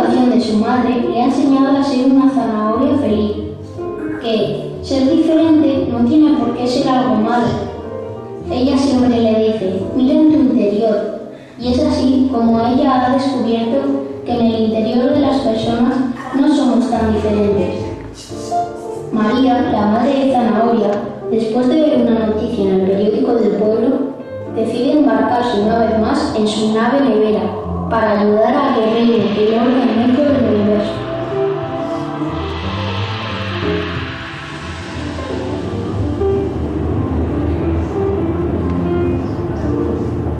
educación de su madre le ha enseñado a ser una zanahoria feliz, que ser diferente no tiene por qué ser algo malo. Ella siempre le dice, mira en tu interior, y es así como ella ha descubierto que en el interior de las personas no somos tan diferentes. María, la madre de Zanahoria, después de ver una noticia en el periódico del pueblo, decide embarcarse una vez más en su nave nevera para ayudar al guerrero que logra